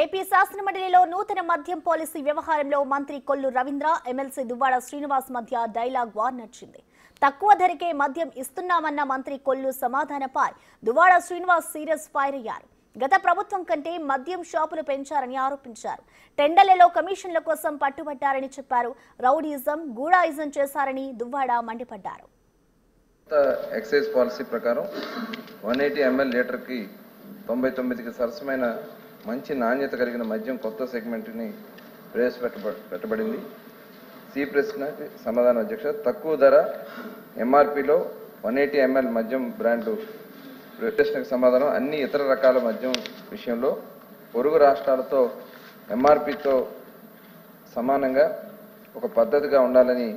AP శాసనమండలిలో నూతన మద్యం policy వ్యవహారంలో మంత్రి కొల్లు రవీంద్ర, ఎమ్మెల్సీ దువ్వాడ శ్రీనివాస్ మధ్య డైలాగ్ వార్ నడిచింది. తక్కువ ధరకే మద్యం ఇస్తున్నామన్న మంత్రి కొల్లు సమాధానపై దువ్వాడ శ్రీనివాస్ సీరియస్ ఫైర్ అయ్యారు. గత ప్రభుత్వం కంటే మద్యం షాపులు పెంచారని ఆరోపించారు. టెండర్లలో కమిషన్ల కోసం పట్టుబట్టారని చెప్పారు. రౌడీజం, గూడాయిజం చేశారని దువ్వాడ మండిపడ్డారు. ఎక్సైజ్ పాలసీ ప్రకారం 180 ml లీటర్కి 99కి సరసమైన మంచి నాణ్యత కలిగిన మద్యం కొత్త సెగ్మెంట్ని ప్రవేశపెట్టబడింది. సి ప్రశ్నకి సమాధానం అధ్యక్ష. తక్కువ ధర ఎంఆర్పిలో 180 ml మద్యం బ్రాండ్లు ప్రశ్నకు సమాధానం. అన్ని ఇతర రకాల మద్యం విషయంలో పొరుగు రాష్ట్రాలతో ఎంఆర్పితో సమానంగా ఒక పద్ధతిగా ఉండాలని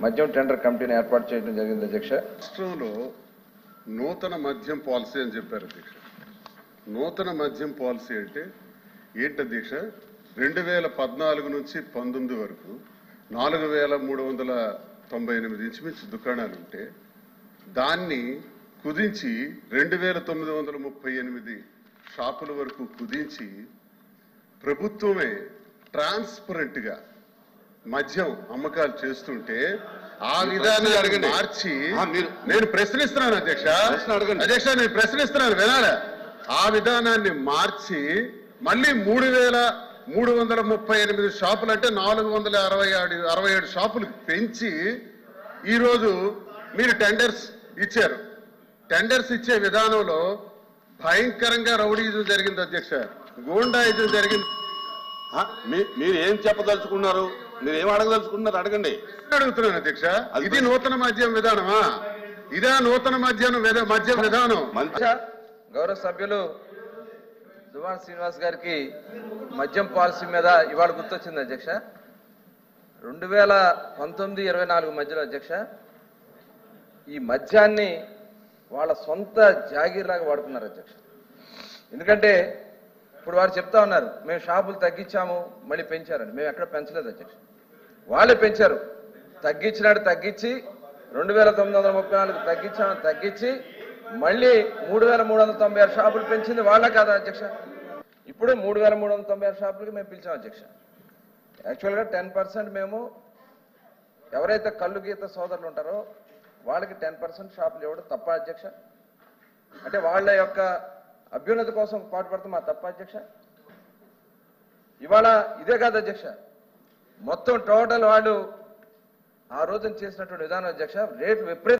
మద్యం టెండర్ కమిటీని ఏర్పాటు చేయడం జరిగింది అధ్యక్ష. రాష్ట్రంలో నూతన మద్యం పాలసీ అని చెప్పారు అధ్యక్ష. నూతన మద్యం పాలసీ అంటే ఏంటి అధ్యక్ష? 2014 నుంచి 19 వరకు 4398 ఇంచుమించు దుకాణాలు ఉంటే దాన్ని కుదించి 2938 షాపుల వరకు కుదించి ప్రభుత్వమే ట్రాన్స్పరెంట్ గా మద్యం అమ్మకాలు చేస్తుంటే ఆ విధానాన్ని మార్చి నేను ప్రశ్నిస్తున్నాను అధ్యక్ష. అధ్యక్ష నేను ప్రశ్నిస్తున్నాను వినాలా? ఆ విధానాన్ని మార్చి మళ్ళీ 3338 షాపులు అంటే 467 షాపులు పెంచి ఈరోజు మీరు టెండర్స్ ఇచ్చారు. టెండర్స్ ఇచ్చే విధానంలో భయంకరంగా రౌడీజం జరిగింది అధ్యక్ష, గూండాయిజం జరిగింది. మీరు ఏం చెప్పదలుచుకున్నారు? మీరు ఏం అడగదలుచుకున్నారు అడగండి. అడుగుతున్నాను అధ్యక్ష. ఇది నూతన మద్యం విధానమా? ఇదా నూతన మద్యం విధానం? గౌరవ సభ్యులు దువ్వాడ శ్రీనివాస్ గారికి మద్యం పాలసీ మీద ఇవాళ గుర్తొచ్చింది అధ్యక్ష. 2019-24 మధ్యలో అధ్యక్ష ఈ మద్యాన్ని వాళ్ళ సొంత జాగీర్లాగా వాడుకున్నారు అధ్యక్ష. ఎందుకంటే ఇప్పుడు వారు చెప్తా ఉన్నారు మేము షాపులు తగ్గించాము మళ్ళీ పెంచారని. మేము ఎక్కడ పెంచలేదు అధ్యక్ష, వాళ్ళే పెంచారు. తగ్గించినాడు తగ్గించి 2934 తగ్గించామని తగ్గించి మళ్ళీ 3396 షాపులు పెంచింది వాళ్ళ కాదా అధ్యక్ష? ఇప్పుడు 3396 షాపులకి మేము పిలిచాం అధ్యక్ష. యాక్చువల్గా 10% మేము ఎవరైతే కళ్ళు గీత సోదరులు ఉంటారో వాళ్ళకి 10% షాపులు ఇవ్వడం తప్ప అధ్యక్ష? అంటే వాళ్ళ యొక్క అభ్యున్నతి కోసం పాటుపడతాం మా తప్ప అధ్యక్ష? ఇవాళ ఇదే కాదు అధ్యక్ష, మొత్తం టోటల్ వాళ్ళు ఆ రోజున చేసినటువంటి విధానం అధ్యక్ష రేటు విపరీత